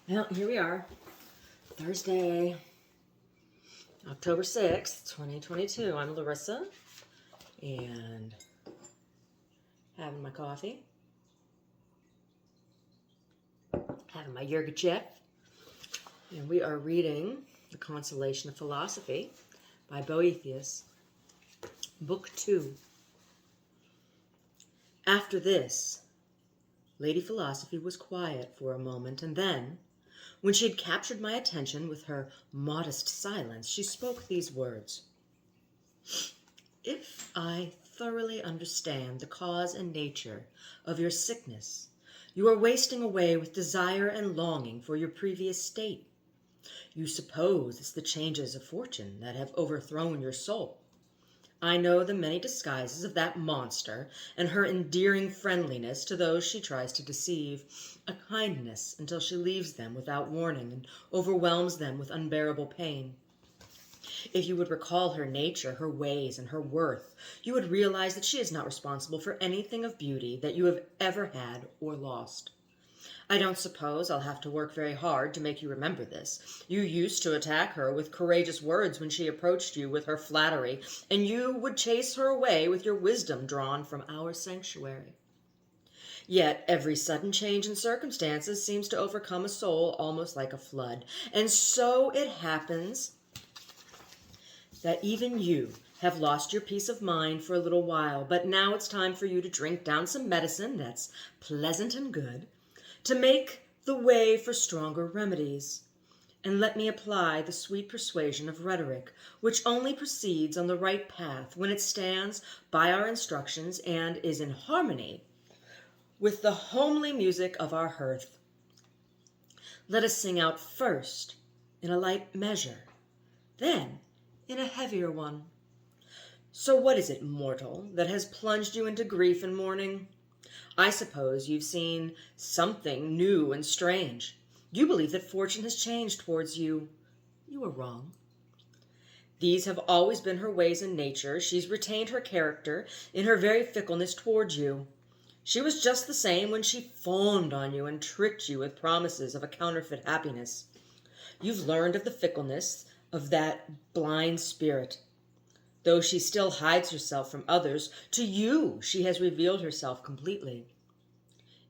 Well, here we are, Thursday, October 6th, 2022. I'm Larissa, and having my coffee, having my Yurgachev, and we are reading The Consolation of Philosophy by Boethius, Book 2. After this, Lady Philosophy was quiet for a moment, and then, when she had captured my attention with her modest silence, she spoke these words. If I thoroughly understand the cause and nature of your sickness, you are wasting away with desire and longing for your previous state. You suppose it's the changes of fortune that have overthrown your soul. I know the many disguises of that monster and her endearing friendliness to those she tries to deceive, a kindness until she leaves them without warning and overwhelms them with unbearable pain. If you would recall her nature, her ways, and her worth, you would realize that she is not responsible for anything of beauty that you have ever had or lost. I don't suppose I'll have to work very hard to make you remember this. You used to attack her with courageous words when she approached you with her flattery, and you would chase her away with your wisdom drawn from our sanctuary. Yet every sudden change in circumstances seems to overcome a soul almost like a flood, and so it happens that even you have lost your peace of mind for a little while, but now it's time for you to drink down some medicine that's pleasant and good, to make the way for stronger remedies. And let me apply the sweet persuasion of rhetoric, which only proceeds on the right path when it stands by our instructions and is in harmony with the homely music of our hearth. Let us sing out first in a light measure, then in a heavier one. So what is it, mortal, that has plunged you into grief and mourning? I suppose you've seen something new and strange. You believe that fortune has changed towards you. You are wrong. These have always been her ways and nature. She's retained her character in her very fickleness towards you. She was just the same when she fawned on you and tricked you with promises of a counterfeit happiness. You've learned of the fickleness of that blind spirit. Though she still hides herself from others, to you she has revealed herself completely.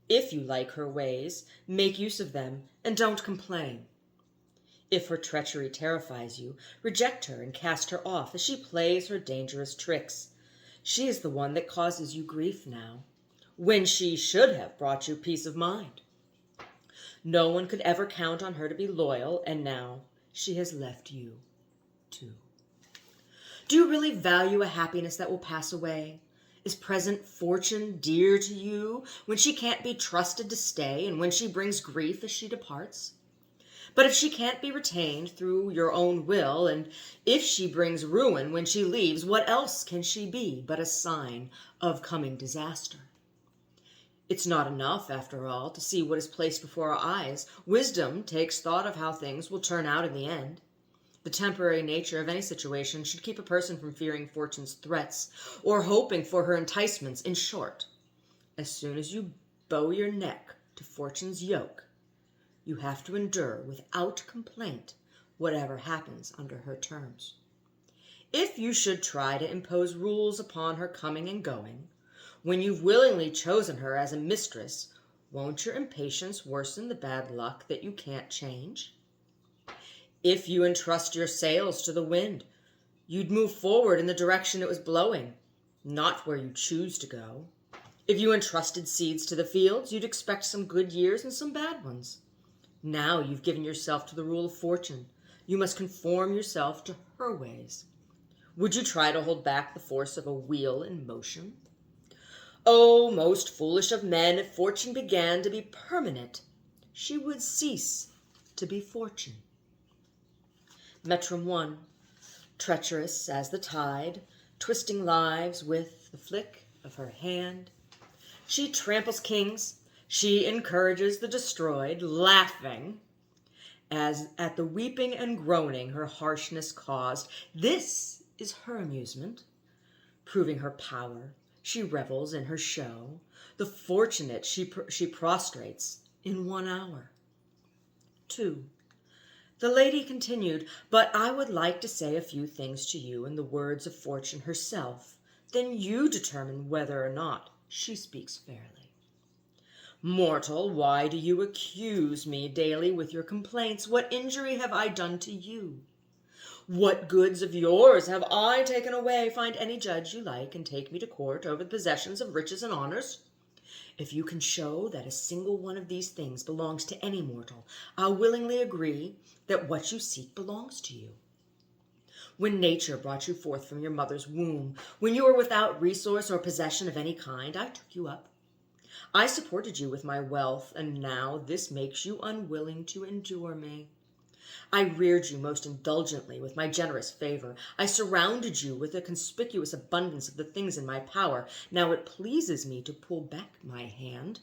If you like her ways, make use of them, and don't complain. If her treachery terrifies you, reject her and cast her off as she plays her dangerous tricks. She is the one that causes you grief now, when she should have brought you peace of mind. No one could ever count on her to be loyal, and now she has left you, too. Do you really value a happiness that will pass away? Is present fortune dear to you when she can't be trusted to stay and when she brings grief as she departs? But if she can't be retained through your own will, and if she brings ruin when she leaves, what else can she be but a sign of coming disaster? It's not enough, after all, to see what is placed before our eyes. Wisdom takes thought of how things will turn out in the end. The temporary nature of any situation should keep a person from fearing fortune's threats or hoping for her enticements. In short, as soon as you bow your neck to fortune's yoke, you have to endure without complaint whatever happens under her terms. If you should try to impose rules upon her coming and going, when you've willingly chosen her as a mistress, won't your impatience worsen the bad luck that you can't change? If you entrust your sails to the wind, you'd move forward in the direction it was blowing, not where you choose to go. If you entrusted seeds to the fields, you'd expect some good years and some bad ones. Now you've given yourself to the rule of fortune. You must conform yourself to her ways. Would you try to hold back the force of a wheel in motion? Oh, most foolish of men, if fortune began to be permanent, she would cease to be fortune. Metrum 1. Treacherous as the tide, twisting lives with the flick of her hand. She tramples kings, she encourages the destroyed, laughing as at the weeping and groaning her harshness caused. This is her amusement, proving her power. She revels in her show. The fortunate she prostrates in 1 hour. 2. The lady continued, "But I would like to say a few things to you in the words of Fortune herself. Then you determine whether or not she speaks fairly. Mortal, why do you accuse me daily with your complaints? What injury have I done to you? What goods of yours have I taken away? Find any judge you like, and take me to court over the possessions of riches and honors. If you can show that a single one of these things belongs to any mortal, I'll willingly agree that what you seek belongs to you. When nature brought you forth from your mother's womb, when you were without resource or possession of any kind, I took you up. I supported you with my wealth, and now this makes you unwilling to endure me. I reared you most indulgently with my generous favor. I surrounded you with a conspicuous abundance of the things in my power. Now it pleases me to pull back my hand.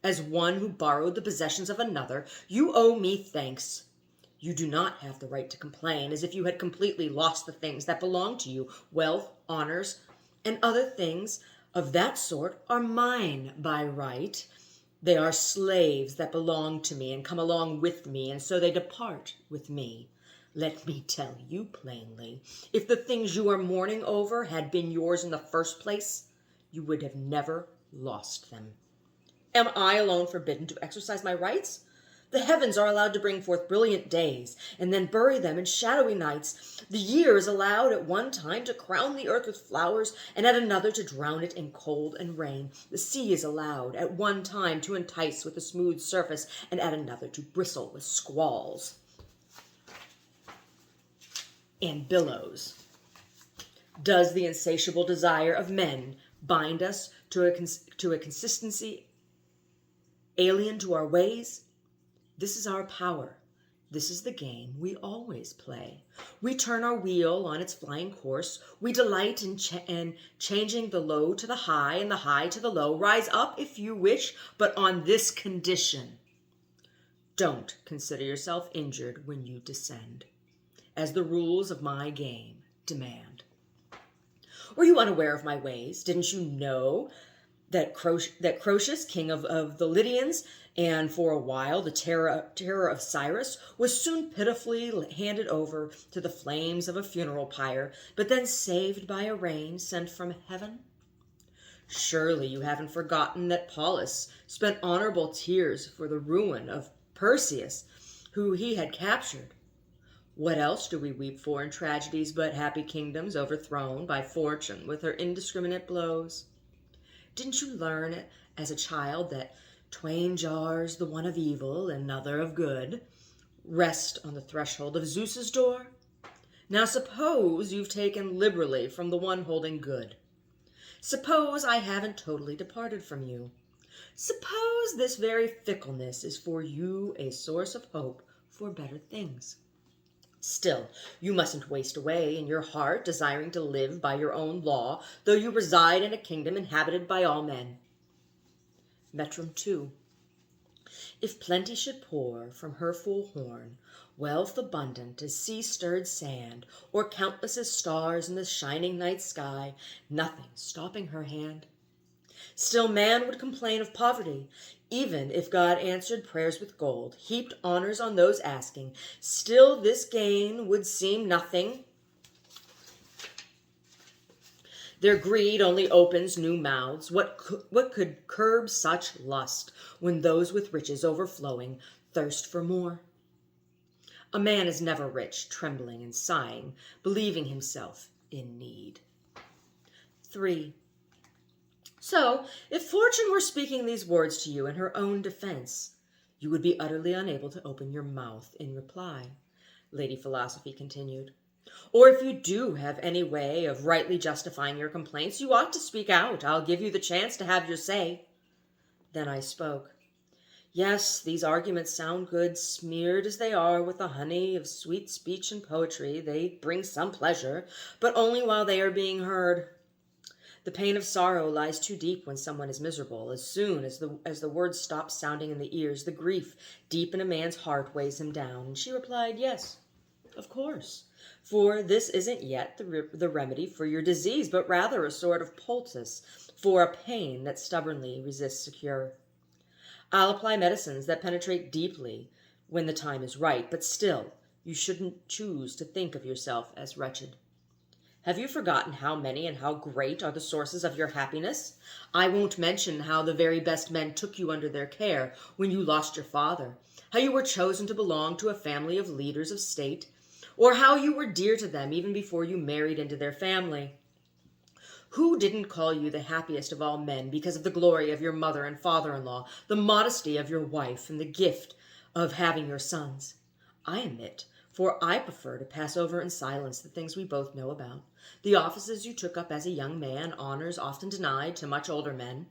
As one who borrowed the possessions of another, you owe me thanks. You do not have the right to complain as if you had completely lost the things that belong to you. Wealth, honors, and other things of that sort are mine by right. They are slaves that belong to me and come along with me, and so they depart with me. Let me tell you plainly, if the things you are mourning over had been yours in the first place, you would have never lost them. Am I alone forbidden to exercise my rights? The heavens are allowed to bring forth brilliant days, and then bury them in shadowy nights. The year is allowed at one time to crown the earth with flowers, and at another to drown it in cold and rain. The sea is allowed at one time to entice with a smooth surface, and at another to bristle with squalls and billows. Does the insatiable desire of men bind us to a consistency alien to our ways? This is our power. This is the game we always play. We turn our wheel on its flying course. We delight in changing the low to the high and the high to the low. Rise up if you wish, but on this condition. Don't consider yourself injured when you descend, as the rules of my game demand. Were you unaware of my ways? Didn't you know that Croesus, king of the Lydians, and for a while the terror of Cyrus, was soon pitifully handed over to the flames of a funeral pyre, but then saved by a rain sent from heaven? Surely you haven't forgotten that Paulus spent honorable tears for the ruin of Perseus, who he had captured. What else do we weep for in tragedies but happy kingdoms overthrown by fortune with her indiscriminate blows? Didn't you learn as a child that twain jars, the one of evil and another of good, rest on the threshold of Zeus's door? Now suppose you've taken liberally from the one holding good. Suppose I haven't totally departed from you. Suppose this very fickleness is for you a source of hope for better things. Still, you mustn't waste away in your heart desiring to live by your own law, though you reside in a kingdom inhabited by all men. Metrum 2. If plenty should pour from her full horn, wealth abundant as sea-stirred sand, or countless as stars in the shining night sky, nothing stopping her hand, still man would complain of poverty, even if God answered prayers with gold, heaped honors on those asking. Still this gain would seem nothing. Their greed only opens new mouths. What could curb such lust when those with riches overflowing thirst for more? A man is never rich, trembling and sighing, believing himself in need. 3. So, if Fortune were speaking these words to you in her own defense, you would be utterly unable to open your mouth in reply, Lady Philosophy continued. Or if you do have any way of rightly justifying your complaints, you ought to speak out. I'll give you the chance to have your say. Then I spoke. Yes, these arguments sound good, smeared as they are with the honey of sweet speech and poetry. They bring some pleasure, but only while they are being heard. The pain of sorrow lies too deep when someone is miserable. As soon as the words stop sounding in the ears, the grief deep in a man's heart weighs him down. And she replied, yes, of course, for this isn't yet the remedy for your disease, but rather a sort of poultice for a pain that stubbornly resists a cure. I'll apply medicines that penetrate deeply when the time is right, but still, you shouldn't choose to think of yourself as wretched. Have you forgotten how many and how great are the sources of your happiness? I won't mention how the very best men took you under their care when you lost your father, how you were chosen to belong to a family of leaders of state, or how you were dear to them even before you married into their family. Who didn't call you the happiest of all men because of the glory of your mother and father-in-law, the modesty of your wife, and the gift of having your sons? I admit, for I prefer to pass over in silence the things we both know about, the offices you took up as a young man, honors often denied to much older men.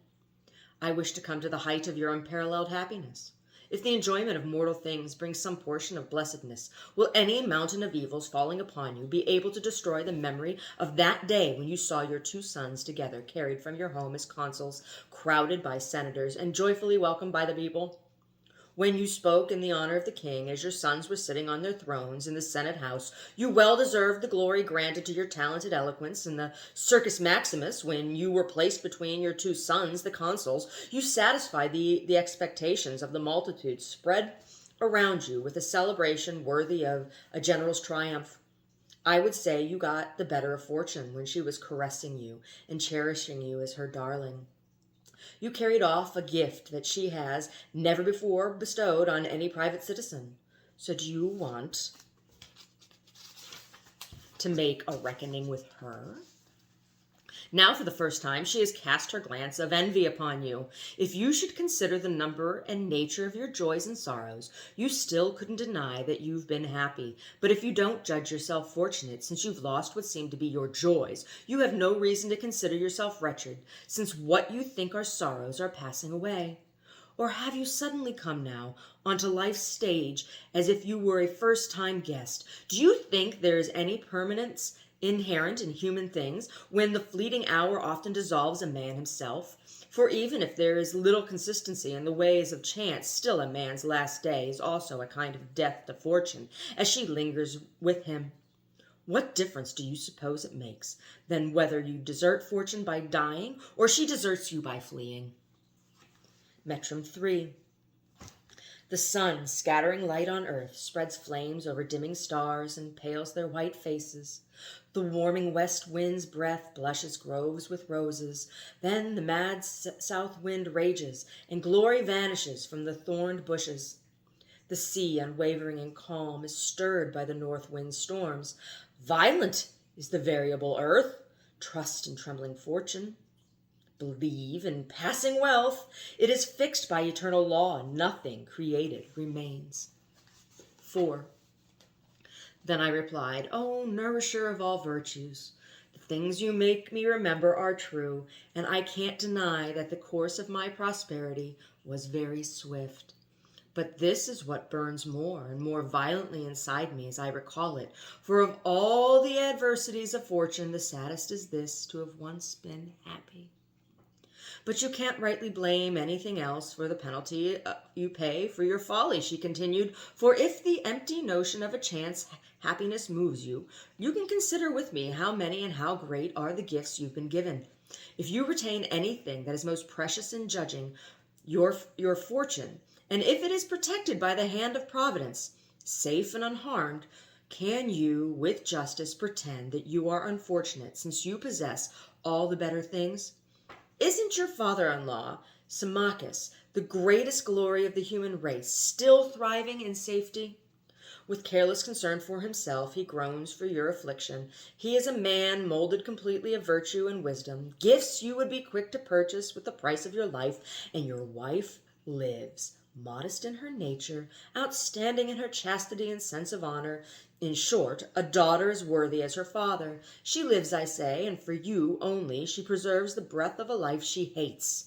I wish to come to the height of your unparalleled happiness. If the enjoyment of mortal things brings some portion of blessedness, will any mountain of evils falling upon you be able to destroy the memory of that day when you saw your two sons together carried from your home as consuls, crowded by senators, and joyfully welcomed by the people? When you spoke in the honor of the king as your sons were sitting on their thrones in the Senate House, you well deserved the glory granted to your talented eloquence. In the Circus Maximus, when you were placed between your two sons, the consuls, you satisfied the expectations of the multitude spread around you with a celebration worthy of a general's triumph. I would say you got the better of fortune when she was caressing you and cherishing you as her darling. You carried off a gift that she has never before bestowed on any private citizen. So do you want to make a reckoning with her? Now, for the first time, she has cast her glance of envy upon you. If you should consider the number and nature of your joys and sorrows, you still couldn't deny that you've been happy. But if you don't judge yourself fortunate, since you've lost what seemed to be your joys, you have no reason to consider yourself wretched, since what you think are sorrows are passing away. Or have you suddenly come now onto life's stage as if you were a first-time guest? Do you think there is any permanence inherent in human things, when the fleeting hour often dissolves a man himself? For even if there is little consistency in the ways of chance, still a man's last day is also a kind of death to fortune, as she lingers with him. What difference do you suppose it makes, then, whether you desert fortune by dying, or she deserts you by fleeing? Metrum 3. The sun, scattering light on earth, spreads flames over dimming stars and pales their white faces. The warming west wind's breath blushes groves with roses. Then the mad south wind rages, and glory vanishes from the thorned bushes. The sea, unwavering and calm, is stirred by the north wind's storms. Violent is the variable earth. Trust in trembling fortune. Believe in passing wealth. It is fixed by eternal law. Nothing created remains. 4. Then I replied, O nourisher of all virtues, the things you make me remember are true, and I can't deny that the course of my prosperity was very swift. But this is what burns more and more violently inside me as I recall it. For of all the adversities of fortune, the saddest is this, to have once been happy. But you can't rightly blame anything else for the penalty you pay for your folly, she continued. For if the empty notion of a chance happiness moves you, you can consider with me how many and how great are the gifts you've been given. If you retain anything that is most precious in judging your fortune, and if it is protected by the hand of Providence, safe and unharmed, can you, with justice, pretend that you are unfortunate, since you possess all the better things? Isn't your father-in-law, Symmachus, the greatest glory of the human race, still thriving in safety? With careless concern for himself, he groans for your affliction. He is a man molded completely of virtue and wisdom, gifts you would be quick to purchase with the price of your life, and your wife lives, modest in her nature, outstanding in her chastity and sense of honor. In short, a daughter as worthy as her father. She lives, I say, and for you only she preserves the breath of a life she hates.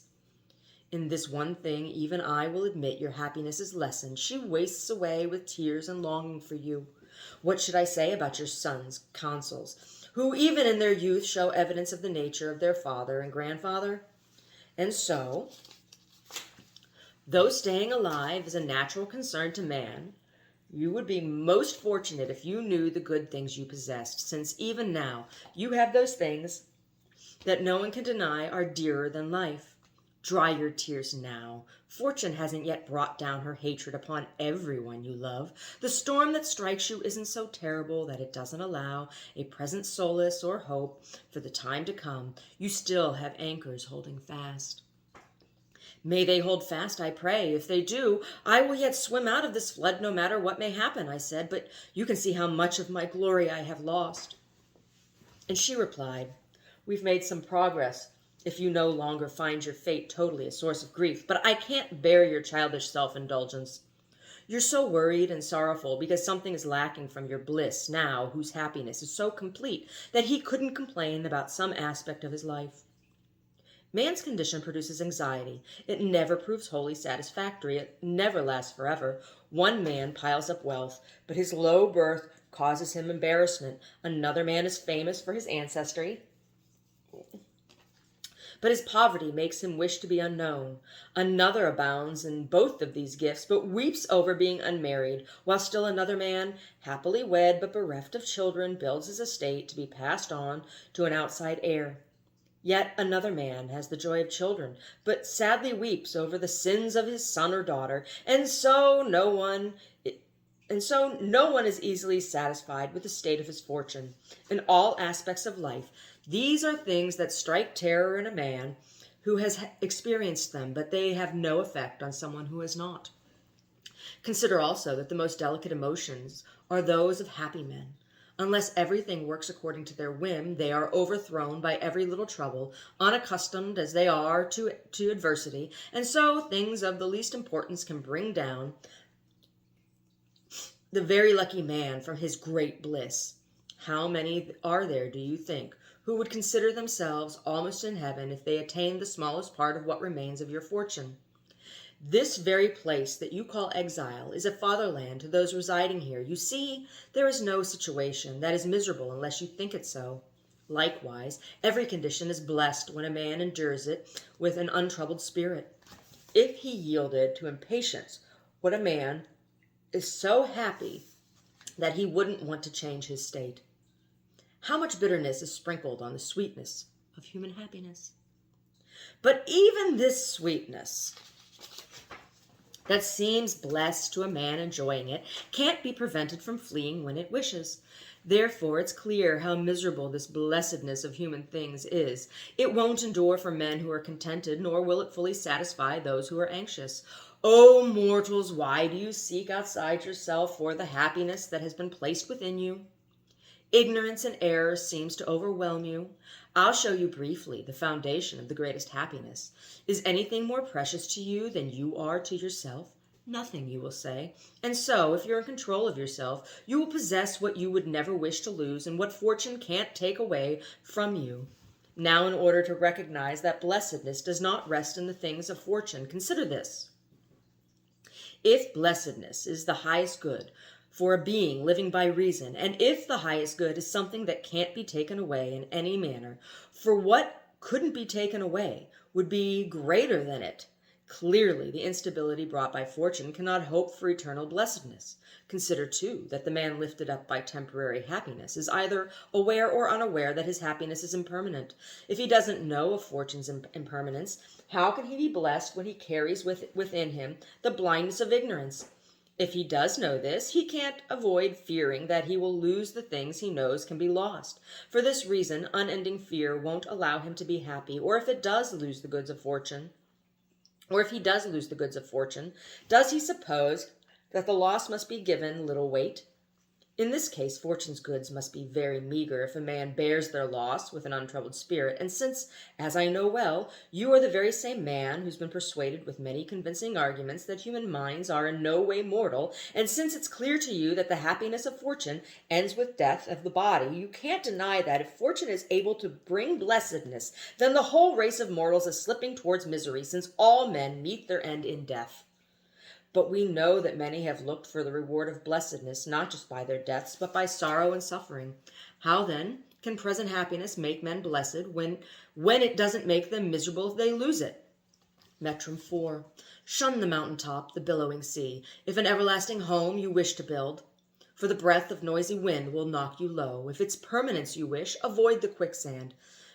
In this one thing even I will admit your happiness is lessened. She wastes away with tears and longing for you. What should I say about your sons, consuls, who even in their youth show evidence of the nature of their father and grandfather? And so, though staying alive is a natural concern to man, you would be most fortunate if you knew the good things you possessed, since even now you have those things that no one can deny are dearer than life. Dry your tears now. Fortune hasn't yet brought down her hatred upon everyone you love. The storm that strikes you isn't so terrible that it doesn't allow a present solace or hope for the time to come. You still have anchors holding fast. May they hold fast, I pray. If they do, I will yet swim out of this flood no matter what may happen, I said, but you can see how much of my glory I have lost. And she replied, we've made some progress if you no longer find your fate totally a source of grief, but I can't bear your childish self-indulgence. You're so worried and sorrowful because something is lacking from your bliss now, whose happiness is so complete that he couldn't complain about some aspect of his life. Man's condition produces anxiety. It never proves wholly satisfactory. It never lasts forever. One man piles up wealth, but his low birth causes him embarrassment. Another man is famous for his ancestry, but his poverty makes him wish to be unknown. Another abounds in both of these gifts, but weeps over being unmarried, while still another man, happily wed but bereft of children, builds his estate to be passed on to an outside heir. Yet another man has the joy of children, but sadly weeps over the sins of his son or daughter, and so no one is easily satisfied with the state of his fortune. In all aspects of life, these are things that strike terror in a man who has experienced them, but they have no effect on someone who has not. Consider also that the most delicate emotions are those of happy men. Unless everything works according to their whim, they are overthrown by every little trouble, unaccustomed as they are to adversity, and so things of the least importance can bring down the very lucky man from his great bliss. How many are there, do you think, who would consider themselves almost in heaven if they attained the smallest part of what remains of your fortune? This very place that you call exile is a fatherland to those residing here. You see, there is no situation that is miserable unless you think it so. Likewise, every condition is blessed when a man endures it with an untroubled spirit. If he yielded to impatience, what a man is so happy that he wouldn't want to change his state. How much bitterness is sprinkled on the sweetness of human happiness? But even this sweetness that seems blessed to a man enjoying it can't be prevented from fleeing when it wishes. Therefore, it's clear how miserable this blessedness of human things is. It won't endure for men who are contented, nor will it fully satisfy those who are anxious. O mortals, why do you seek outside yourself for the happiness that has been placed within you? Ignorance and error seems to overwhelm you. I'll show you briefly the foundation of the greatest happiness. Is anything more precious to you than you are to yourself? Nothing, you will say. And so, if you're in control of yourself, you will possess what you would never wish to lose and what fortune can't take away from you. Now, in order to recognize that blessedness does not rest in the things of fortune, consider this. If blessedness is the highest good for a being living by reason, and if the highest good is something that can't be taken away in any manner, for what couldn't be taken away would be greater than it. Clearly, the instability brought by fortune cannot hope for eternal blessedness. Consider, too, that the man lifted up by temporary happiness is either aware or unaware that his happiness is impermanent. If he doesn't know of fortune's impermanence, how can he be blessed when he carries within him the blindness of ignorance? If he does know this, he can't avoid fearing that he will lose the things he knows can be lost. For this reason, unending fear won't allow him to be happy, or if he does lose the goods of fortune, does he suppose that the loss must be given little weight? In this case, fortune's goods must be very meager if a man bears their loss with an untroubled spirit. And since, as I know well, you are the very same man who's been persuaded with many convincing arguments that human minds are in no way mortal, and since it's clear to you that the happiness of fortune ends with death of the body, you can't deny that if fortune is able to bring blessedness, then the whole race of mortals is slipping towards misery, since all men meet their end in death. But we know that many have looked for the reward of blessedness, not just by their deaths, but by sorrow and suffering. How, then, can present happiness make men blessed when it doesn't make them miserable if they lose it? Metrum 4. Shun the mountain-top, the billowing sea, if an everlasting home you wish to build. For the breath of noisy wind will knock you low. If its permanence you wish, avoid the quicksand.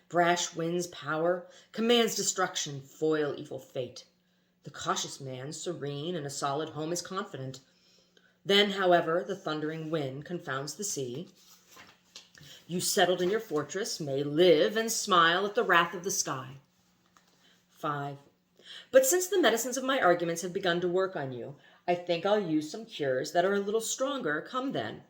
Brash winds power, commands destruction, foil evil fate. The cautious man, serene in a solid home, is confident. Then, however, the thundering wind confounds the sea. You settled in your fortress may live and smile at the wrath of the sky. 5. But since the medicines of my arguments have begun to work on you, I think I'll use some cures that are a little stronger. Come then,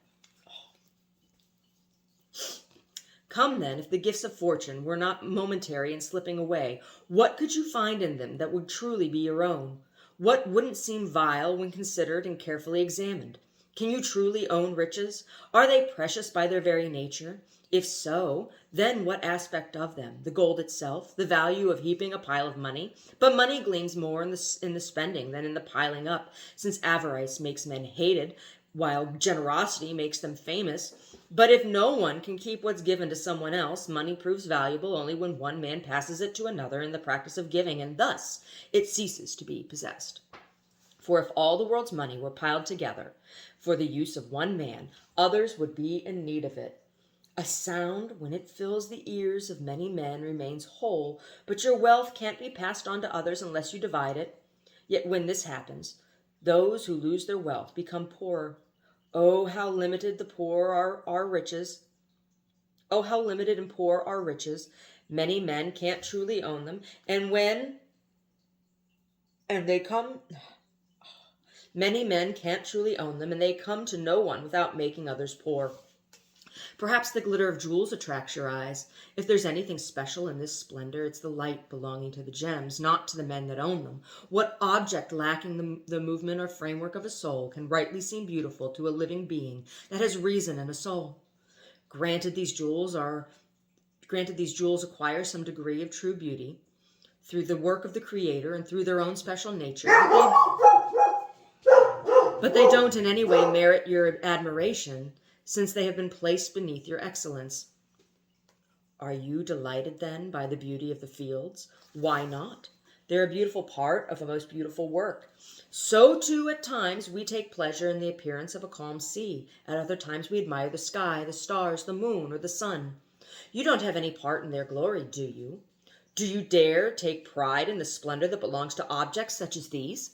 if the gifts of fortune were not momentary and slipping away, what could you find in them that would truly be your own? What wouldn't seem vile when considered and carefully examined? Can you truly own riches? Are they precious by their very nature? If so, then what aspect of them? The gold itself, the value of heaping a pile of money? But money gleams more in the spending than in the piling up, since avarice makes men hated, while generosity makes them famous. But if no one can keep what's given to someone else, money proves valuable only when one man passes it to another in the practice of giving, and thus it ceases to be possessed. For if all the world's money were piled together for the use of one man, others would be in need of it. A sound, when it fills the ears of many men, remains whole, but your wealth can't be passed on to others unless you divide it. Yet when this happens, those who lose their wealth become poorer. Oh, how limited and poor are riches. Many men can't truly own them, many men can't truly own them, and they come to no one without making others poor. Perhaps the glitter of jewels attracts your eyes. If there's anything special in this splendor, it's the light belonging to the gems, not to the men that own them. What object lacking the movement or framework of a soul can rightly seem beautiful to a living being that has reason and a soul? Granted these jewels acquire some degree of true beauty through the work of the Creator and through their own special nature, but they don't in any way merit your admiration, since they have been placed beneath your excellence. Are you delighted, then, by the beauty of the fields? Why not? They're a beautiful part of a most beautiful work. So, too, at times we take pleasure in the appearance of a calm sea. At other times we admire the sky, the stars, the moon, or the sun. You don't have any part in their glory, do you? Do you dare take pride in the splendor that belongs to objects such as these?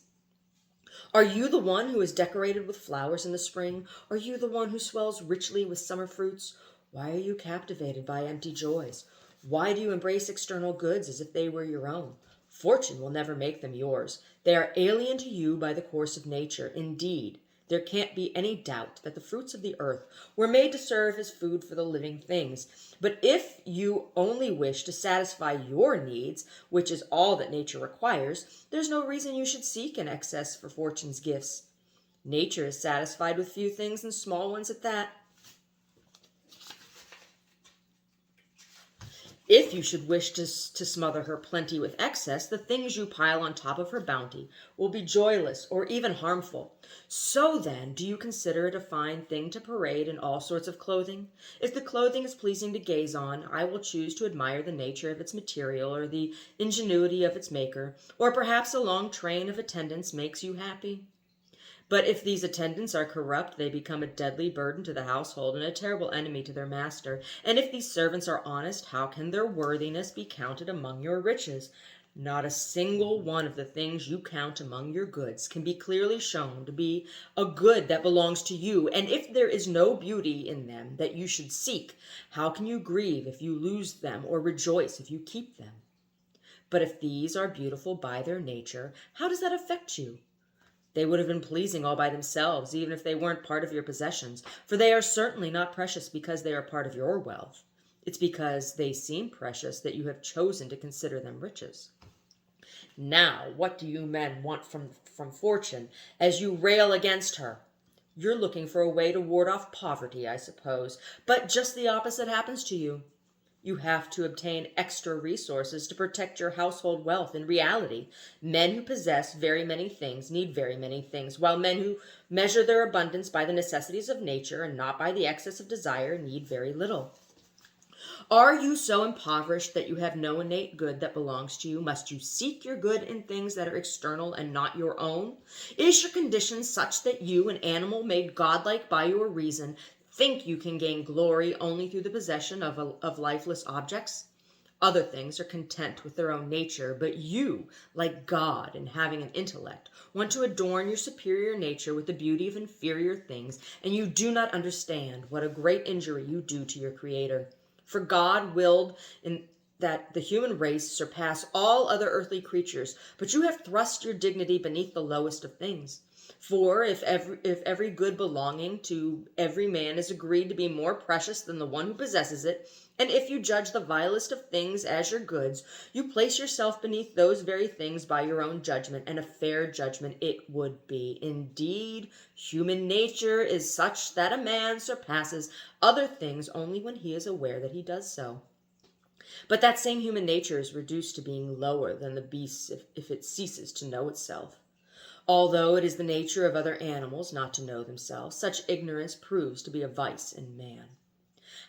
Are you the one who is decorated with flowers in the spring? Are you the one who swells richly with summer fruits? Why are you captivated by empty joys? Why do you embrace external goods as if they were your own? Fortune will never make them yours. They are alien to you by the course of nature. Indeed, there can't be any doubt that the fruits of the earth were made to serve as food for the living things. But if you only wish to satisfy your needs, which is all that nature requires, there's no reason you should seek in excess for fortune's gifts. Nature is satisfied with few things, and small ones at that. If you should wish to smother her plenty with excess, the things you pile on top of her bounty will be joyless or even harmful. So then, do you consider it a fine thing to parade in all sorts of clothing? If the clothing is pleasing to gaze on, I will choose to admire the nature of its material or the ingenuity of its maker, or perhaps a long train of attendants makes you happy. But if these attendants are corrupt, they become a deadly burden to the household and a terrible enemy to their master. And if these servants are honest, how can their worthiness be counted among your riches? Not a single one of the things you count among your goods can be clearly shown to be a good that belongs to you. And if there is no beauty in them that you should seek, how can you grieve if you lose them or rejoice if you keep them? But if these are beautiful by their nature, how does that affect you? They would have been pleasing all by themselves, even if they weren't part of your possessions, for they are certainly not precious because they are part of your wealth. It's because they seem precious that you have chosen to consider them riches. Now, what do you men want from fortune as you rail against her? You're looking for a way to ward off poverty, I suppose, but just the opposite happens to you. You have to obtain extra resources to protect your household wealth. In reality, men who possess very many things need very many things, while men who measure their abundance by the necessities of nature and not by the excess of desire need very little. Are you so impoverished that you have no innate good that belongs to you? Must you seek your good in things that are external and not your own? Is your condition such that you, an animal made godlike by your reason, think you can gain glory only through the possession of lifeless objects? Other things are content with their own nature, but you, like God and having an intellect, want to adorn your superior nature with the beauty of inferior things, and you do not understand what a great injury you do to your Creator. For God willed that the human race surpass all other earthly creatures, but you have thrust your dignity beneath the lowest of things. For if every good belonging to every man is agreed to be more precious than the one who possesses it, and if you judge the vilest of things as your goods, you place yourself beneath those very things by your own judgment, and a fair judgment it would be. Indeed, human nature is such that a man surpasses other things only when he is aware that he does so. But that same human nature is reduced to being lower than the beast's if it ceases to know itself. Although it is the nature of other animals not to know themselves, such ignorance proves to be a vice in man.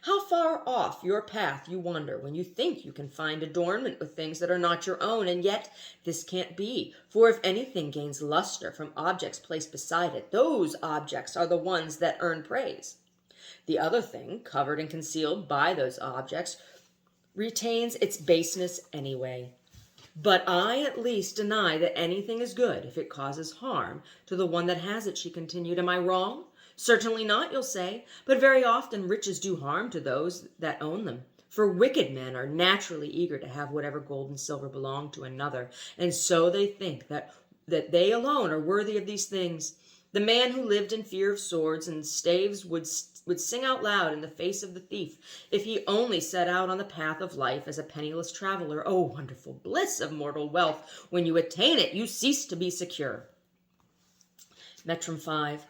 How far off your path you wander when you think you can find adornment with things that are not your own, and yet this can't be, for if anything gains luster from objects placed beside it, those objects are the ones that earn praise. The other thing, covered and concealed by those objects, retains its baseness anyway. But I at least deny that anything is good if it causes harm to the one that has it, she continued. Am I wrong? Certainly not, you'll say, but very often riches do harm to those that own them. For wicked men are naturally eager to have whatever gold and silver belong to another, and so they think that they alone are worthy of these things. The man who lived in fear of swords and staves would sing out loud in the face of the thief if he only set out on the path of life as a penniless traveler. Oh, wonderful bliss of mortal wealth! When you attain it, you cease to be secure. Metrum 5.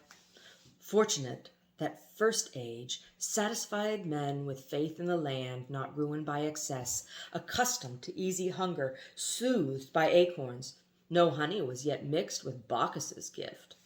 Fortunate that first age, satisfied men with faith in the land, not ruined by excess, accustomed to easy hunger, soothed by acorns. No honey was yet mixed with Bacchus's gift.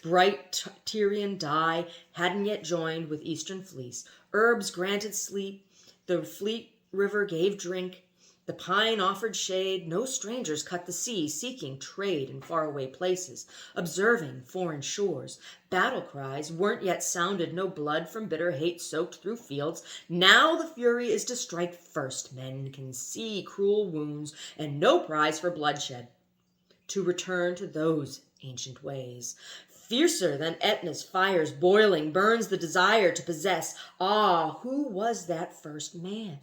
Bright Tyrian dye hadn't yet joined with eastern fleece. Herbs granted sleep, the fleet river gave drink, the pine offered shade. No strangers cut the sea, seeking trade in faraway places, observing foreign shores. Battle cries weren't yet sounded, no blood from bitter hate soaked through fields. Now the fury is to strike first. Men can see cruel wounds, and no prize for bloodshed. To return to those ancient ways. Fiercer than Etna's fires boiling burns the desire to possess. Ah, who was that first man?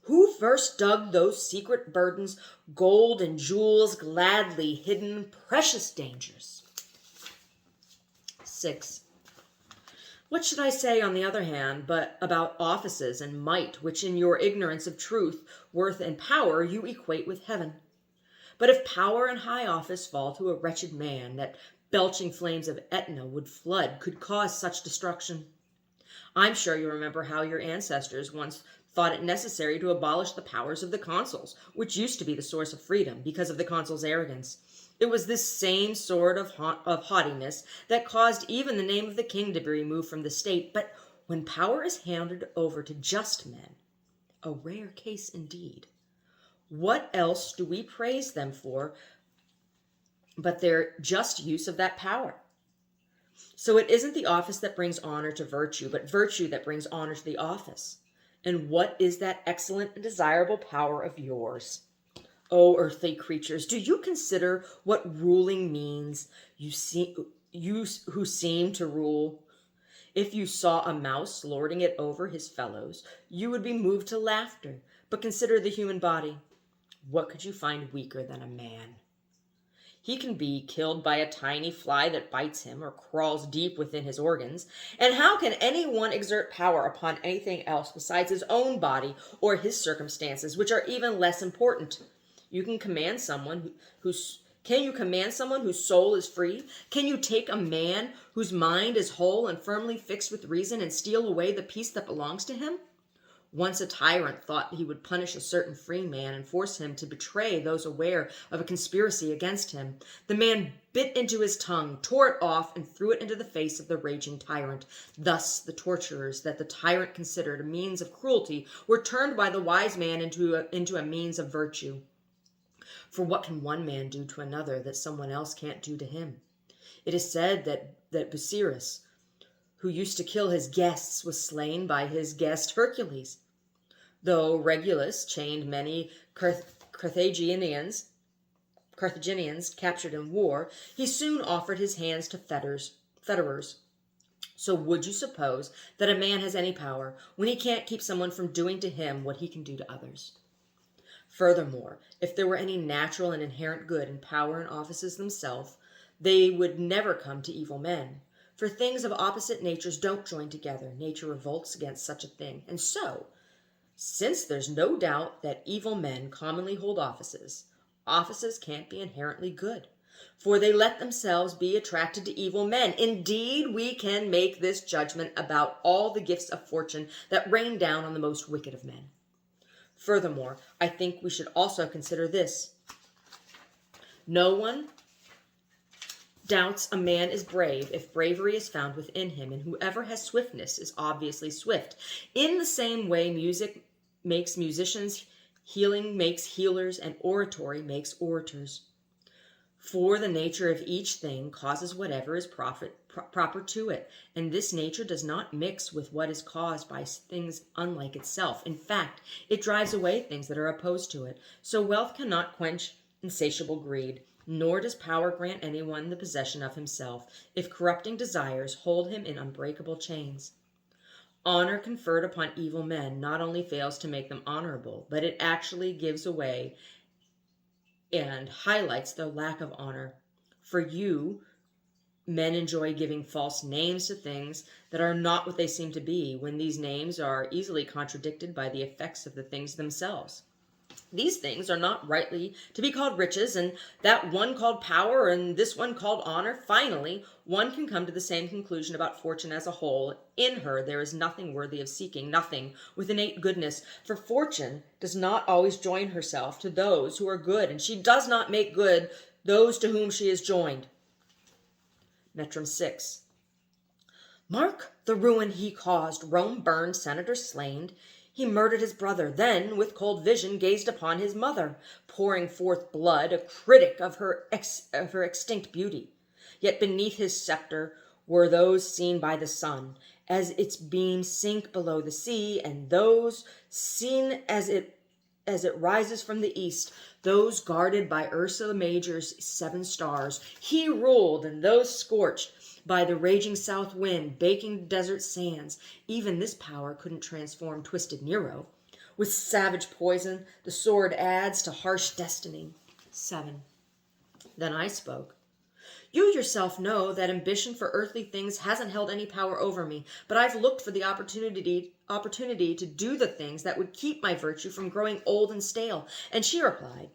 Who first dug those secret burdens, gold and jewels, gladly hidden, precious dangers? 6. What should I say, on the other hand, but about offices and might, which in your ignorance of truth, worth, and power you equate with heaven? But if power and high office fall to a wretched man, that belching flames of Etna would flood could cause such destruction. I'm sure you remember how your ancestors once thought it necessary to abolish the powers of the consuls, which used to be the source of freedom, because of the consuls' arrogance. It was this same sort of haughtiness that caused even the name of the king to be removed from the state. But when power is handed over to just men, a rare case indeed, what else do we praise them for but their just use of that power? So it isn't the office that brings honor to virtue, but virtue that brings honor to the office. And what is that excellent and desirable power of yours? O earthly creatures, do you consider what ruling means? You who seem to rule. If you saw a mouse lording it over his fellows, you would be moved to laughter. But consider the human body. What could you find weaker than a man? He can be killed by a tiny fly that bites him or crawls deep within his organs. And how can anyone exert power upon anything else besides his own body or his circumstances, which are even less important? You can command someone Can you command someone whose soul is free? Can you take a man whose mind is whole and firmly fixed with reason and steal away the peace that belongs to him? Once a tyrant thought he would punish a certain free man and force him to betray those aware of a conspiracy against him. The man bit into his tongue, tore it off, and threw it into the face of the raging tyrant. Thus the torturers that the tyrant considered a means of cruelty were turned by the wise man into a means of virtue. For what can one man do to another that someone else can't do to him? It is said that Boethius, who used to kill his guests, was slain by his guest Hercules. Though Regulus chained many Carthaginians captured in war, he soon offered his hands to fetterers. So would you suppose that a man has any power when he can't keep someone from doing to him what he can do to others? Furthermore, if there were any natural and inherent good in power and offices themselves, they would never come to evil men. For things of opposite natures don't join together. Nature revolts against such a thing. And so, since there's no doubt that evil men commonly hold offices, offices can't be inherently good, for they let themselves be attracted to evil men. Indeed, we can make this judgment about all the gifts of fortune that rain down on the most wicked of men. Furthermore, I think we should also consider this. No one doubts a man is brave if bravery is found within him, and whoever has swiftness is obviously swift. In the same way, music makes musicians, healing makes healers, and oratory makes orators. For the nature of each thing causes whatever is proper to it, and this nature does not mix with what is caused by things unlike itself. In fact, it drives away things that are opposed to it. So wealth cannot quench insatiable greed, nor does power grant anyone the possession of himself, if corrupting desires hold him in unbreakable chains. Honor conferred upon evil men not only fails to make them honorable, but it actually gives away and highlights their lack of honor. For you, men enjoy giving false names to things that are not what they seem to be, when these names are easily contradicted by the effects of the things themselves. These things are not rightly to be called riches, and that one called power, and this one called honor. Finally, one can come to the same conclusion about fortune as a whole. In her there is nothing worthy of seeking, nothing with innate goodness, for fortune does not always join herself to those who are good, and she does not make good those to whom she is joined. Metrum 6. Mark the ruin he caused. Rome burned, senators slain. He murdered his brother, then with cold vision gazed upon his mother, pouring forth blood, a critic of her extinct beauty. Yet beneath his scepter were those seen by the sun, as its beams sink below the sea, and those seen as it rises from the east, those guarded by Ursa Major's 7 stars. He ruled, and those scorched by the raging south wind, baking desert sands. Even this power couldn't transform twisted Nero. With savage poison, the sword adds to harsh destiny. 7. Then I spoke. You yourself know that ambition for earthly things hasn't held any power over me, but I've looked for the opportunity to do the things that would keep my virtue from growing old and stale. And she replied,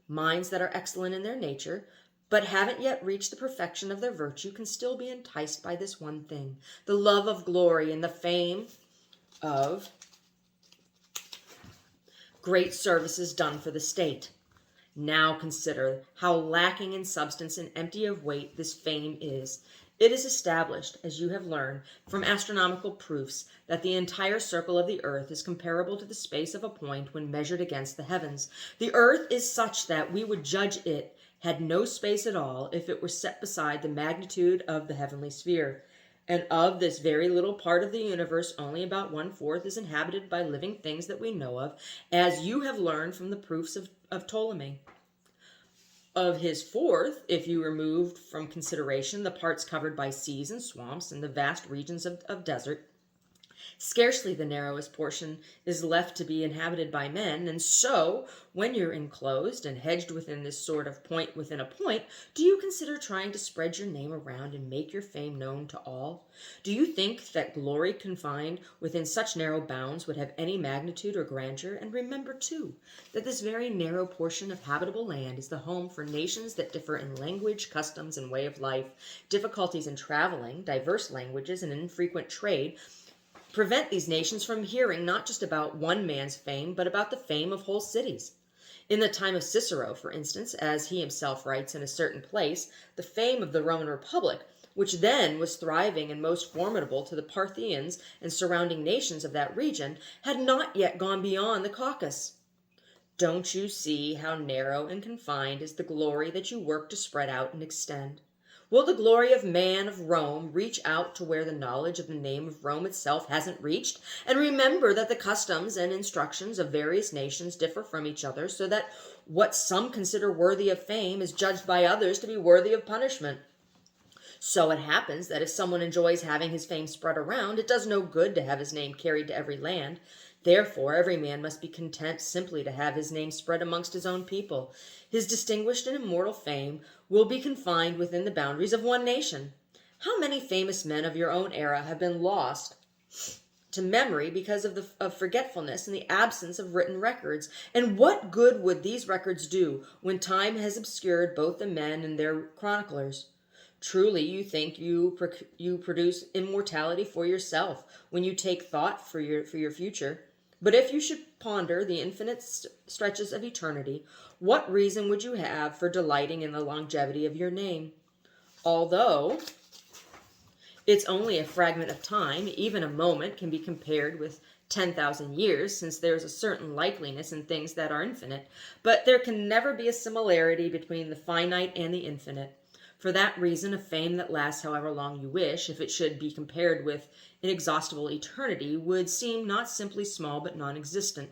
minds that are excellent in their nature, but haven't yet reached the perfection of their virtue, can still be enticed by this one thing, the love of glory and the fame of great services done for the state. Now consider how lacking in substance and empty of weight this fame is. It is established, as you have learned, from astronomical proofs, that the entire circle of the earth is comparable to the space of a point when measured against the heavens. The earth is such that we would judge it had no space at all if it were set beside the magnitude of the heavenly sphere. And of this very little part of the universe, only about 1/4 is inhabited by living things that we know of, as you have learned from the proofs of Ptolemy. Of his 1/4, if you removed from consideration the parts covered by seas and swamps and the vast regions of desert, scarcely the narrowest portion is left to be inhabited by men. And so, when you're enclosed and hedged within this sort of point within a point, do you consider trying to spread your name around and make your fame known to all? Do you think that glory confined within such narrow bounds would have any magnitude or grandeur? And remember, too, that this very narrow portion of habitable land is the home for nations that differ in language, customs, and way of life. Difficulties in traveling, diverse languages, and infrequent trade prevent these nations from hearing not just about one man's fame, but about the fame of whole cities. In the time of Cicero, for instance, as he himself writes in a certain place, the fame of the Roman Republic, which then was thriving and most formidable to the Parthians and surrounding nations of that region, had not yet gone beyond the Caucasus. Don't you see how narrow and confined is the glory that you work to spread out and extend? Will the glory of man of Rome reach out to where the knowledge of the name of Rome itself hasn't reached? And remember that the customs and instructions of various nations differ from each other, so that what some consider worthy of fame is judged by others to be worthy of punishment. So it happens that if someone enjoys having his fame spread around, it does no good to have his name carried to every land. Therefore, every man must be content simply to have his name spread amongst his own people. His distinguished and immortal fame will be confined within the boundaries of one nation. How many famous men of your own era have been lost to memory because of forgetfulness and the absence of written records? And what good would these records do when time has obscured both the men and their chroniclers? Truly, you think you produce immortality for yourself when you take thought for your future. But if you should ponder the infinite stretches of eternity, what reason would you have for delighting in the longevity of your name? Although it's only a fragment of time, even a moment can be compared with 10,000 years, since there is a certain likeliness in things that are infinite. But there can never be a similarity between the finite and the infinite. For that reason, a fame that lasts however long you wish, if it should be compared with inexhaustible eternity, would seem not simply small but non-existent.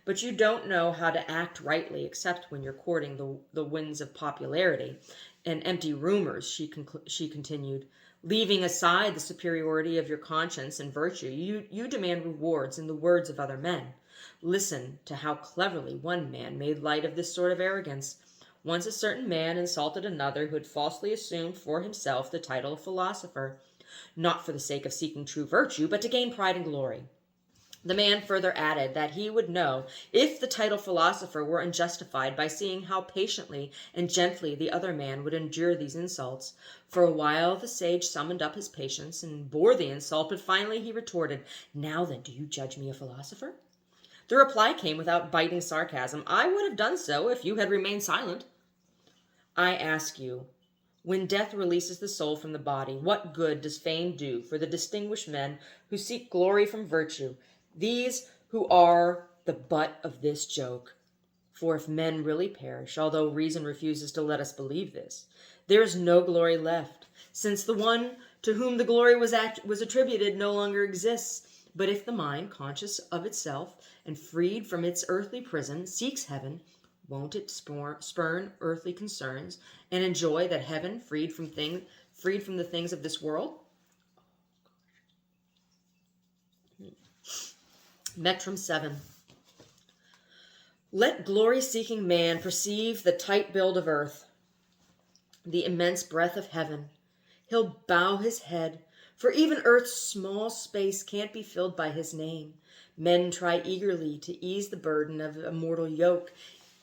But you don't know how to act rightly except when you're courting the winds of popularity and empty rumors, she continued. Leaving aside the superiority of your conscience and virtue, you demand rewards in the words of other men. Listen to how cleverly one man made light of this sort of arrogance. Once a certain man insulted another who had falsely assumed for himself the title of philosopher, not for the sake of seeking true virtue, but to gain pride and glory. The man further added that he would know if the title philosopher were unjustified by seeing how patiently and gently the other man would endure these insults. For a while the sage summoned up his patience and bore the insult, but finally he retorted, "Now then, do you judge me a philosopher?" The reply came without biting sarcasm. "I would have done so if you had remained silent." I ask you, when death releases the soul from the body, what good does fame do for the distinguished men who seek glory from virtue, these who are the butt of this joke? For if men really perish, although reason refuses to let us believe this, there is no glory left, since the one to whom the glory was attributed no longer exists. But if the mind, conscious of itself and freed from its earthly prison, seeks heaven, won't it spurn earthly concerns and enjoy that heaven freed from the things of this world? Metrum 7. Let glory-seeking man perceive the tight build of earth, the immense breadth of heaven. He'll bow his head, for even earth's small space can't be filled by his name. Men try eagerly to ease the burden of a mortal yoke.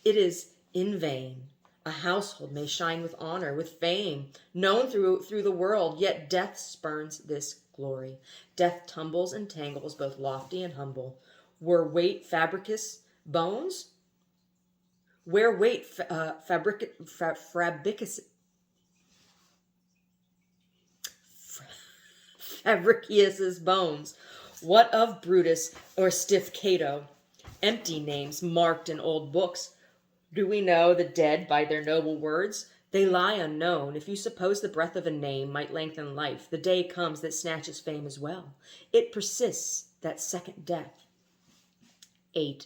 It is in vain. A household may shine with honor, with fame, known through the world, yet death spurns this glory. Death tumbles and tangles both lofty and humble. Where weight fabricus bones? Where weight Fabricius's bones? What of Brutus or stiff Cato? Empty names marked in old books. Do we know the dead by their noble words? They lie unknown. If you suppose the breath of a name might lengthen life, the day comes that snatches fame as well. It persists, that second death. 8.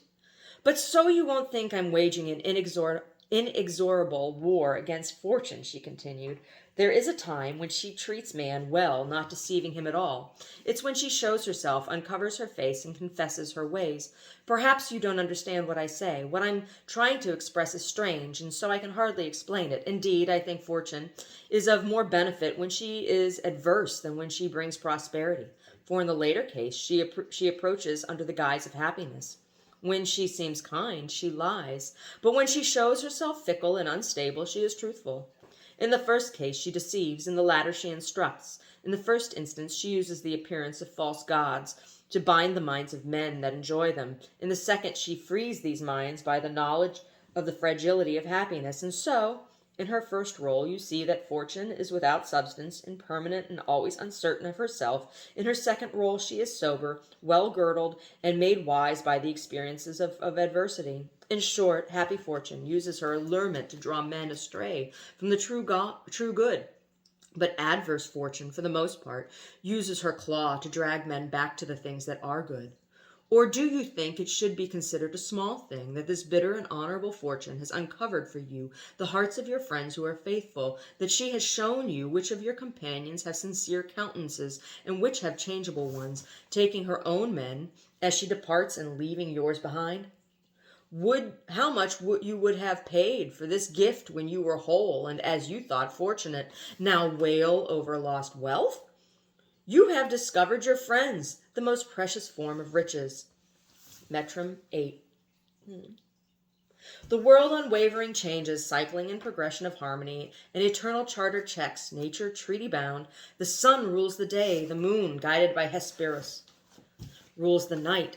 But so you won't think I'm waging an inexorable war against fortune, she continued. There is a time when she treats man well, not deceiving him at all. It's when she shows herself, uncovers her face, and confesses her ways. Perhaps you don't understand what I say. What I'm trying to express is strange, and so I can hardly explain it. Indeed, I think fortune is of more benefit when she is adverse than when she brings prosperity. For in the later case, she approaches under the guise of happiness. When she seems kind, she lies. But when she shows herself fickle and unstable, she is truthful. In the first case, she deceives. In the latter, she instructs. In the first instance, she uses the appearance of false gods to bind the minds of men that enjoy them. In the second, she frees these minds by the knowledge of the fragility of happiness. And so, in her first role, you see that fortune is without substance, impermanent, and always uncertain of herself. In her second role, she is sober, well-girdled, and made wise by the experiences of adversity. In short, happy fortune uses her allurement to draw men astray from the true good. But adverse fortune, for the most part, uses her claw to drag men back to the things that are good. Or do you think it should be considered a small thing that this bitter and honorable fortune has uncovered for you the hearts of your friends who are faithful, that she has shown you which of your companions have sincere countenances and which have changeable ones, taking her own men as she departs and leaving yours behind? How much would you would have paid for this gift when you were whole and, as you thought, fortunate, now wail over lost wealth? You have discovered your friends, the most precious form of riches. Metrum 8. The world unwavering changes, cycling in progression of harmony, an eternal charter checks, nature treaty bound. The sun rules the day, the moon, guided by Hesperus, rules the night.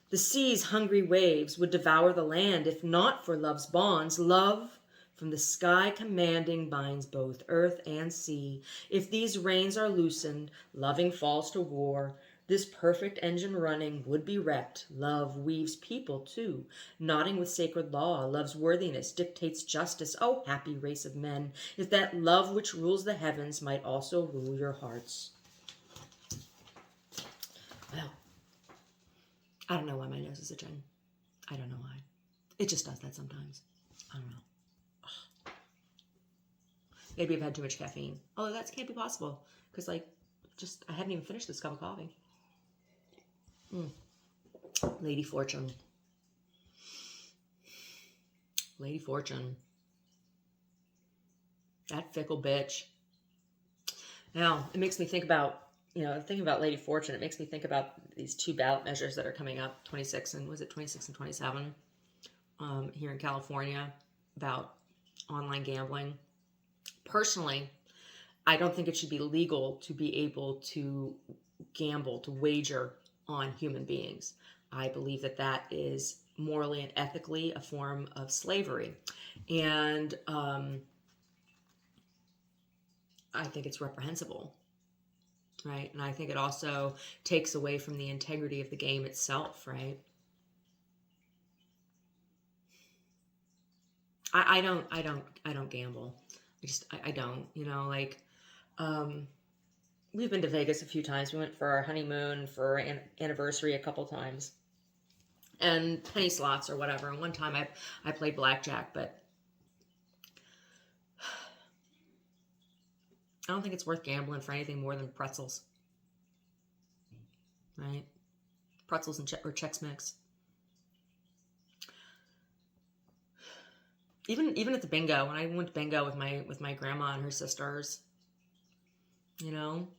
The sea's hungry waves would devour the land if not for love's bonds. Love, from the sky commanding, binds both earth and sea. If these reins are loosened, loving falls to war. This perfect engine running would be wrecked. Love weaves people too, nodding with sacred law. Love's worthiness dictates justice. Oh, happy race of men, if that love which rules the heavens might also rule your hearts. Well, I don't know why my nose is itching. I don't know why. It just does that sometimes. I don't know. Ugh. Maybe I've had too much caffeine. Although that can't be possible. Because, I hadn't even finished this cup of coffee. Lady Fortune. Lady Fortune. That fickle bitch. Now, it makes me think about, thinking about Lady Fortune, it makes me think about these two ballot measures that are coming up, 26 and 27, here in California, about online gambling. Personally, I don't think it should be legal to be able to gamble, to wager on human beings. I believe that that is morally and ethically a form of slavery. And I think it's reprehensible. Right. And I think it also takes away from the integrity of the game itself. Right. I don't gamble. I don't, we've been to Vegas a few times. We went for our honeymoon, for our anniversary a couple times, and penny slots or whatever. And one time I played blackjack, but I don't think it's worth gambling for anything more than pretzels. Right? Pretzels and or Chex Mix. Even at the bingo, when I went to bingo with my grandma and her sisters, women,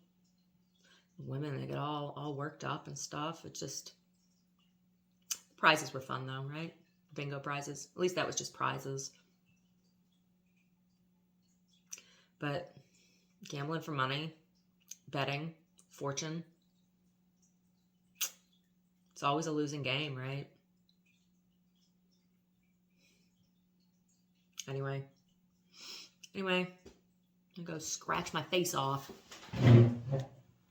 they get all worked up and stuff. It just, prizes were fun though, right? Bingo prizes. At least that was just prizes. But gambling for money, betting, fortune, it's always a losing game, right? Anyway, I'm gonna go scratch my face off.